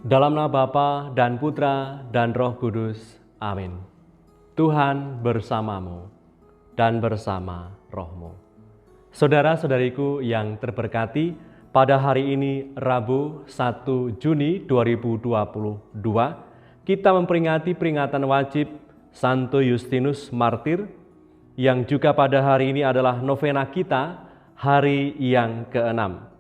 Dalam nama Bapa dan Putra dan Roh Kudus. Amin. Tuhan bersamamu dan bersama rohmu. Saudara-saudariku yang terberkati, pada hari ini Rabu 1 Juni 2022, kita memperingati peringatan wajib Santo Justinus Martir, yang juga pada hari ini adalah novena kita, hari yang ke-6.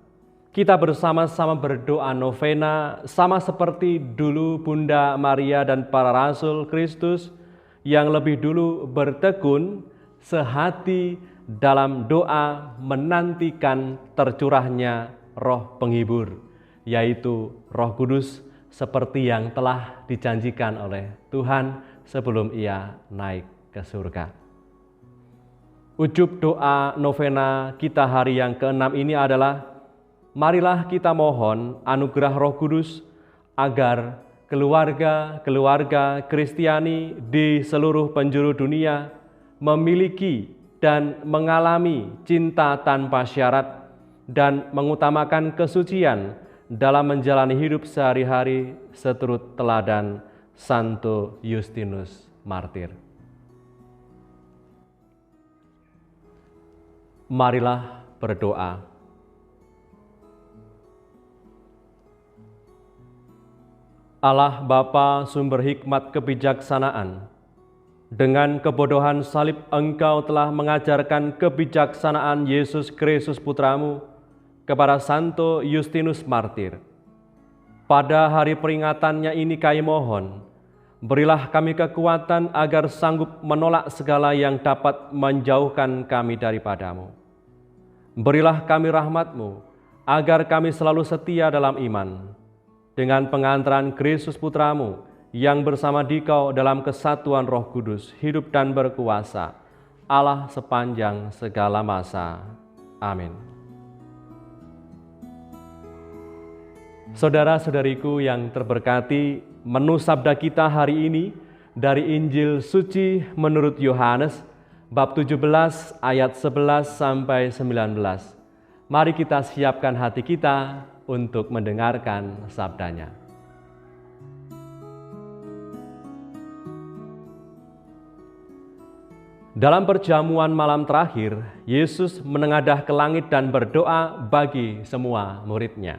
Kita bersama-sama berdoa novena sama seperti dulu Bunda Maria dan para Rasul Kristus yang lebih dulu bertekun sehati dalam doa menantikan tercurahnya Roh Penghibur, yaitu Roh Kudus seperti yang telah dijanjikan oleh Tuhan sebelum Ia naik ke surga. Ujub doa novena kita hari yang ke-6 ini adalah: marilah kita mohon anugerah Roh Kudus agar keluarga-keluarga Kristiani di seluruh penjuru dunia memiliki dan mengalami cinta tanpa syarat dan mengutamakan kesucian dalam menjalani hidup sehari-hari seturut teladan Santo Justinus Martir. Marilah berdoa. Allah Bapa sumber hikmat kebijaksanaan, dengan kebodohan salib Engkau telah mengajarkan kebijaksanaan Yesus Kristus Putramu kepada Santo Justinus Martir. Pada hari peringatannya ini kami mohon, berilah kami kekuatan agar sanggup menolak segala yang dapat menjauhkan kami daripadamu. Berilah kami rahmat-Mu agar kami selalu setia dalam iman, dengan pengantaran Kristus Putramu yang bersama Dikau dalam kesatuan Roh Kudus hidup dan berkuasa Allah sepanjang segala masa. Amin. Saudara-saudariku yang terberkati, menu sabda kita hari ini dari Injil Suci menurut Yohanes bab 17 ayat 11 sampai 19. Mari kita siapkan hati kita untuk mendengarkan sabdanya. Dalam perjamuan malam terakhir, Yesus menengadah ke langit dan berdoa bagi semua murid-Nya.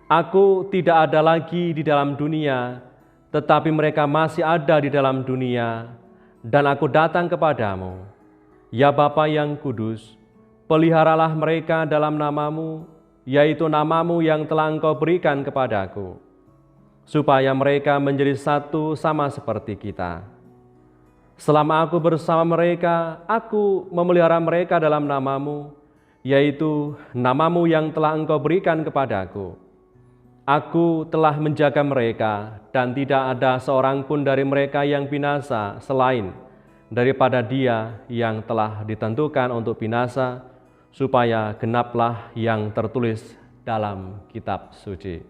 Aku tidak ada lagi di dalam dunia, tetapi mereka masih ada di dalam dunia, dan aku datang kepadamu. Ya Bapa yang kudus, peliharalah mereka dalam nama-Mu, yaitu nama-Mu yang telah Engkau berikan kepadaku, supaya mereka menjadi satu sama seperti kita. Selama aku bersama mereka, aku memelihara mereka dalam nama-Mu, yaitu nama-Mu yang telah Engkau berikan kepadaku. Aku telah menjaga mereka, dan tidak ada seorang pun dari mereka yang binasa selain daripada dia yang telah ditentukan untuk binasa, supaya genaplah yang tertulis dalam kitab suci.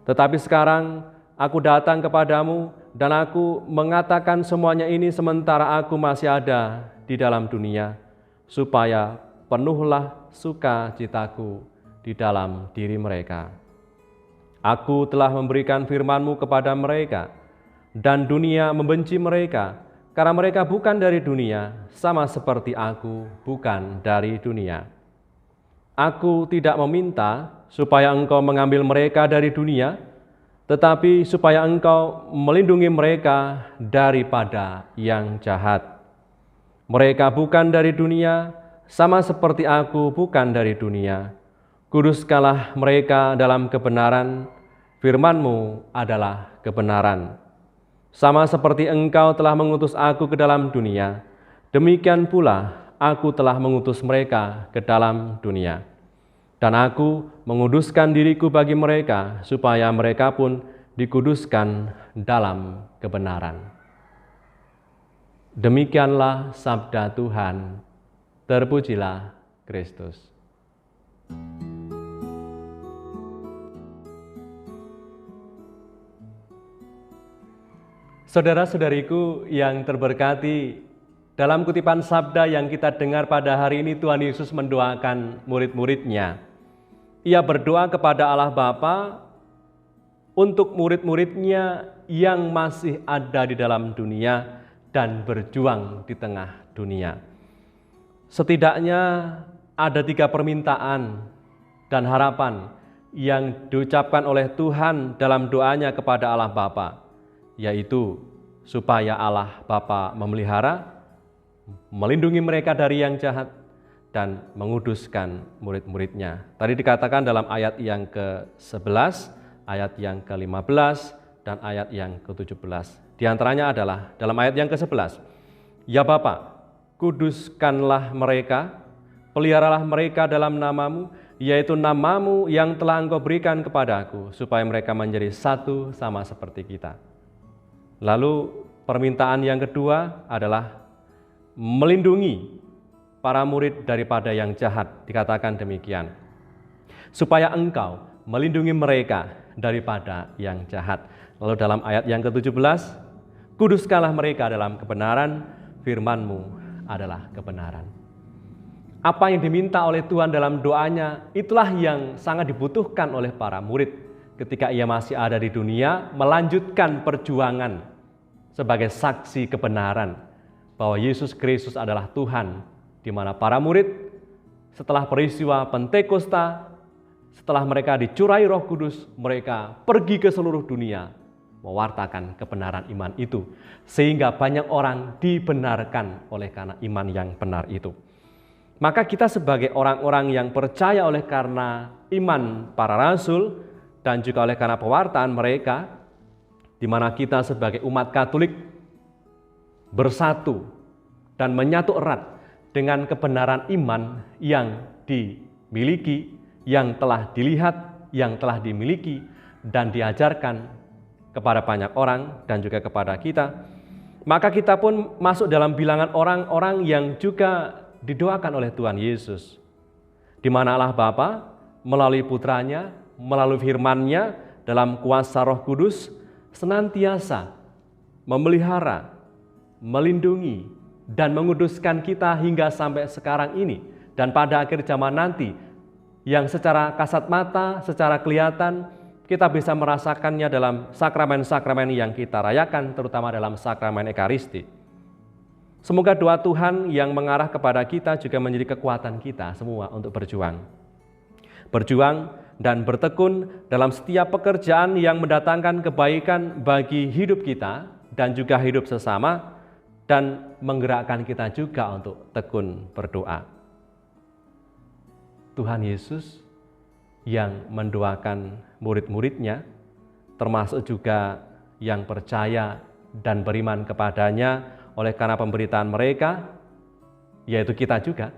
Tetapi sekarang aku datang kepadamu, dan aku mengatakan semuanya ini sementara aku masih ada di dalam dunia, supaya penuhlah sukacitaku di dalam diri mereka. Aku telah memberikan firman-Mu kepada mereka, dan dunia membenci mereka, karena mereka bukan dari dunia, sama seperti aku bukan dari dunia. Aku tidak meminta supaya Engkau mengambil mereka dari dunia, tetapi supaya Engkau melindungi mereka daripada yang jahat. Mereka bukan dari dunia, sama seperti aku bukan dari dunia. Kuduskanlah mereka dalam kebenaran, firman-Mu adalah kebenaran. Sama seperti Engkau telah mengutus aku ke dalam dunia, demikian pula aku telah mengutus mereka ke dalam dunia. Dan aku menguduskan diriku bagi mereka, supaya mereka pun dikuduskan dalam kebenaran. Demikianlah sabda Tuhan. Terpujilah Kristus. Saudara-saudariku yang terberkati, dalam kutipan sabda yang kita dengar pada hari ini, Tuhan Yesus mendoakan murid-murid-Nya. Ia berdoa kepada Allah Bapa untuk murid-muridnya yang masih ada di dalam dunia dan berjuang di tengah dunia. Setidaknya ada 3 permintaan dan harapan yang diucapkan oleh Tuhan dalam doanya kepada Allah Bapa, yaitu supaya Allah Bapa memelihara, melindungi mereka dari yang jahat, dan menguduskan murid-muridnya. Tadi dikatakan dalam ayat yang ke-11, ayat yang ke-15, dan ayat yang ke-17. Di antaranya adalah dalam ayat yang ke-11, "Ya Bapa, kuduskanlah mereka, peliharalah mereka dalam namamu, yaitu namamu yang telah Engkau berikan kepadaku, supaya mereka menjadi satu sama seperti kita." Lalu permintaan yang kedua adalah melindungi para murid daripada yang jahat. Dikatakan demikian, supaya Engkau melindungi mereka daripada yang jahat. Lalu dalam ayat yang ke-17, "Kuduskanlah mereka dalam kebenaran, firman-Mu adalah kebenaran." Apa yang diminta oleh Tuhan dalam doanya, itulah yang sangat dibutuhkan oleh para murid ketika ia masih ada di dunia, melanjutkan perjuangan sebagai saksi kebenaran bahwa Yesus Kristus adalah Tuhan, di mana para murid setelah peristiwa Pentakosta, setelah mereka dicurai Roh Kudus, mereka pergi ke seluruh dunia mewartakan kebenaran iman itu, sehingga banyak orang dibenarkan oleh karena iman yang benar itu. Maka kita sebagai orang-orang yang percaya oleh karena iman para rasul dan juga oleh karena pewartaan mereka, di mana kita sebagai umat Katolik bersatu dan menyatu erat dengan kebenaran iman yang dimiliki, yang telah dilihat, yang telah dimiliki, dan diajarkan kepada banyak orang dan juga kepada kita, maka kita pun masuk dalam bilangan orang-orang yang juga didoakan oleh Tuhan Yesus, di mana Allah Bapa melalui putranya, melalui firman-Nya dalam kuasa Roh Kudus senantiasa memelihara, melindungi, dan menguduskan kita hingga sampai sekarang ini. Dan pada akhir zaman nanti, yang secara kasat mata, secara kelihatan, kita bisa merasakannya dalam sakramen-sakramen yang kita rayakan, terutama dalam sakramen Ekaristi. Semoga doa Tuhan yang mengarah kepada kita juga menjadi kekuatan kita semua untuk berjuang. Berjuang dan bertekun dalam setiap pekerjaan yang mendatangkan kebaikan bagi hidup kita dan juga hidup sesama, dan menggerakkan kita juga untuk tekun berdoa. Tuhan Yesus yang mendoakan murid-muridnya, termasuk juga yang percaya dan beriman kepadanya oleh karena pemberitaan mereka, yaitu kita juga,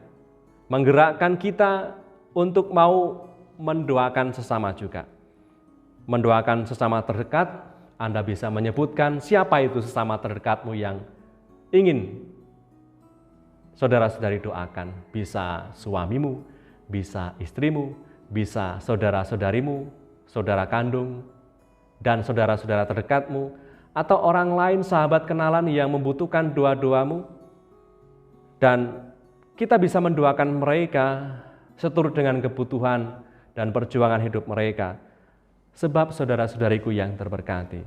menggerakkan kita untuk mau mendoakan sesama juga. Mendoakan sesama terdekat, Anda bisa menyebutkan siapa itu sesama terdekatmu yang ingin saudara-saudari doakan. Bisa suamimu, bisa istrimu, bisa saudara-saudarimu, saudara kandung, dan saudara-saudara terdekatmu, atau orang lain, sahabat kenalan yang membutuhkan doa-doamu. Dan kita bisa mendoakan mereka seturut dengan kebutuhan dan perjuangan hidup mereka. Sebab saudara-saudariku yang terberkati,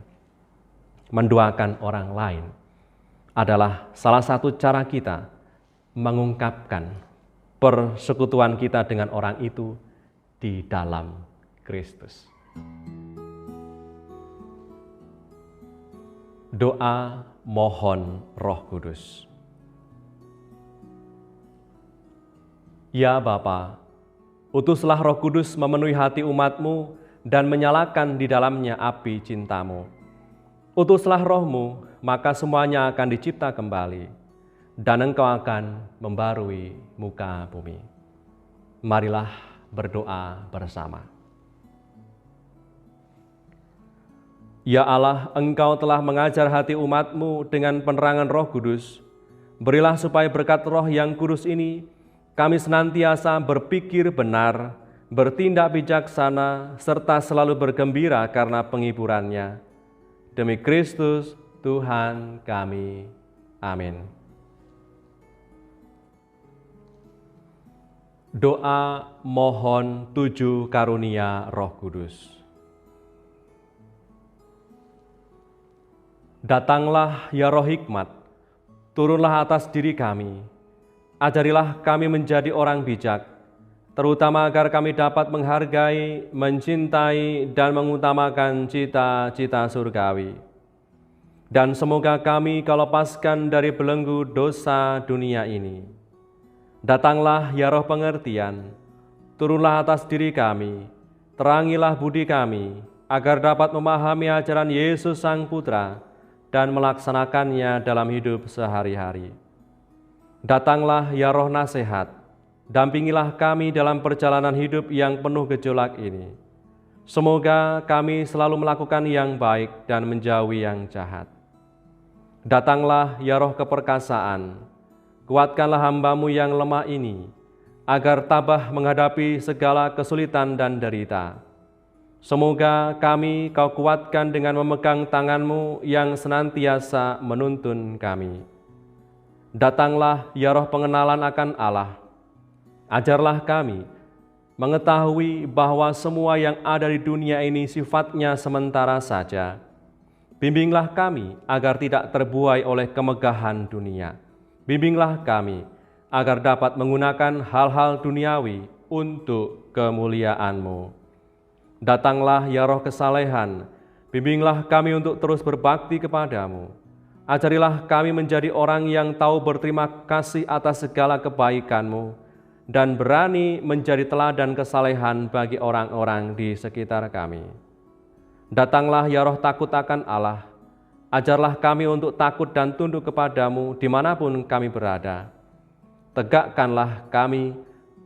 mendoakan orang lain adalah salah satu cara kita mengungkapkan persekutuan kita dengan orang itu di dalam Kristus. Doa mohon Roh Kudus. Ya Bapa, utuslah Roh Kudus memenuhi hati umat-Mu dan menyalakan di dalamnya api cinta-Mu. Utuslah Roh-Mu, maka semuanya akan dicipta kembali, dan Engkau akan membarui muka bumi. Marilah berdoa bersama. Ya Allah, Engkau telah mengajar hati umat-Mu dengan penerangan Roh Kudus. Berilah supaya berkat Roh yang kudus ini, kami senantiasa berpikir benar, bertindak bijaksana, serta selalu bergembira karena penghiburannya. Demi Kristus Tuhan kami. Amin. Doa mohon 7 karunia Roh Kudus. Datanglah ya Roh Hikmat, turunlah atas diri kami, ajarilah kami menjadi orang bijak, terutama agar kami dapat menghargai, mencintai, dan mengutamakan cita-cita surgawi. Dan semoga kami kau lepaskan dari belenggu dosa dunia ini. Datanglah ya Roh pengertian, turunlah atas diri kami, terangilah budi kami, agar dapat memahami ajaran Yesus Sang Putra dan melaksanakannya dalam hidup sehari-hari. Datanglah ya Roh nasihat, dampingilah kami dalam perjalanan hidup yang penuh gejolak ini. Semoga kami selalu melakukan yang baik dan menjauhi yang jahat. Datanglah ya Roh keperkasaan, kuatkanlah hamba-Mu yang lemah ini, agar tabah menghadapi segala kesulitan dan derita. Semoga kami kau kuatkan dengan memegang tangan-Mu yang senantiasa menuntun kami. Datanglah ya Roh pengenalan akan Allah, ajarlah kami mengetahui bahwa semua yang ada di dunia ini sifatnya sementara saja. Bimbinglah kami agar tidak terbuai oleh kemegahan dunia. Bimbinglah kami agar dapat menggunakan hal-hal duniawi untuk kemuliaan-Mu. Datanglah ya Roh kesalehan, bimbinglah kami untuk terus berbakti kepadamu. Ajarilah kami menjadi orang yang tahu berterima kasih atas segala kebaikan-Mu dan berani menjadi teladan kesalehan bagi orang-orang di sekitar kami. Datanglah ya Roh takut akan Allah, ajarlah kami untuk takut dan tunduk kepadamu dimanapun kami berada. Tegakkanlah kami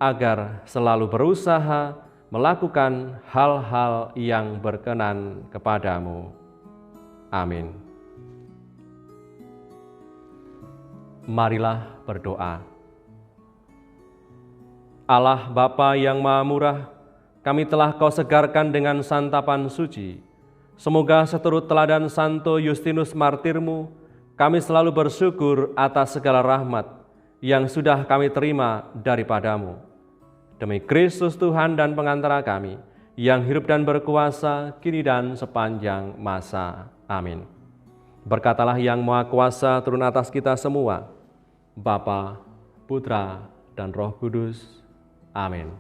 agar selalu berusaha melakukan hal-hal yang berkenan kepadamu. Amin. Marilah berdoa. Allah Bapa yang Maha Murah, kami telah Kau segarkan dengan santapan suci. Semoga seturut teladan Santo Justinus Martir-Mu, kami selalu bersyukur atas segala rahmat yang sudah kami terima daripada-Mu. Demi Kristus Tuhan dan pengantara kami, yang hidup dan berkuasa kini dan sepanjang masa. Amin. Berkatalah yang Maha Kuasa turun atas kita semua, Bapa, Putra, dan Roh Kudus. Amin.